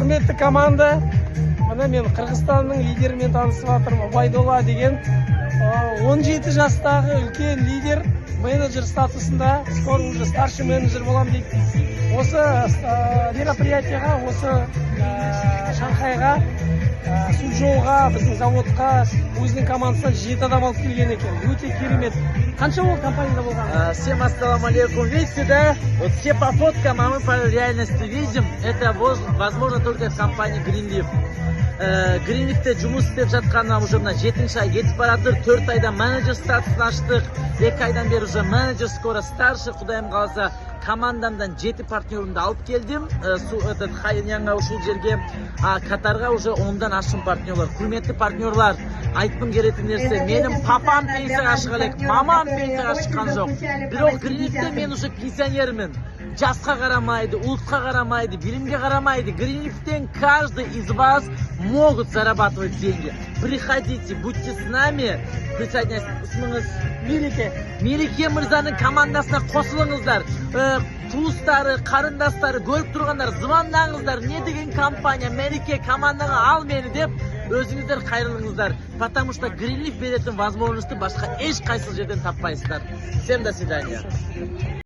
Құрметті команда, мына мен Қырғызстанның лидерімен танысып жатырмын. Убайдолла деген 17 жастағы үлкен лидер, менеджер статусында, скоро уже старший менеджер болам дейді. Осы мероприятияға, осы Шанхайға, Сузhouға, біздің заводқа өзінің командасынан 7 адам алып келген екен. Өте керемет. Қанша ол компанияда болған? Всем ассаламу алейкум. Видите, да? Вот все по фоткам, а мы по реальности видим. Это возможно только в компании Greenleaf. Greenleaf'те жұмыс істеп жатқанына уже мына 7-ші ай кетіп баратыр. 4 айда менеджер статусын аштық. 2 айдан бері уже менеджер, скоро старший, құдайым қаласа. Командамдан 7 партнерімді алып келдім. Этот Хайнянға ушул жерге, Катарға уже 10-дан ашым партнерлар. Құрметті партнерлар, айтқым келетін нәрсе, менің папам пенсияға шыққан элек, мамам пенсияға шыққан жоқ. Бирок Greenleaf'те мен уже пенсионермін. Жасқа қарамайды, ұлтқа қарамайды, билимге қарамайды. Greenleaf'тен каждый из вас могут зарабатывать деньги. Приходите, будьте с нами. Присоединяйтесь. Мелике мырзаның командасына қосылыңыздар. Туыстары, қарындастары көріп тұрғандар, звондаңыздар. Не деген компания? Мелике командаға ал мені деп өзіңіздер қайрылыңыздар. Потому что Greenleaf беретін возможности башқа еш қайсы жерден таппайсыздар. Всем до свидания.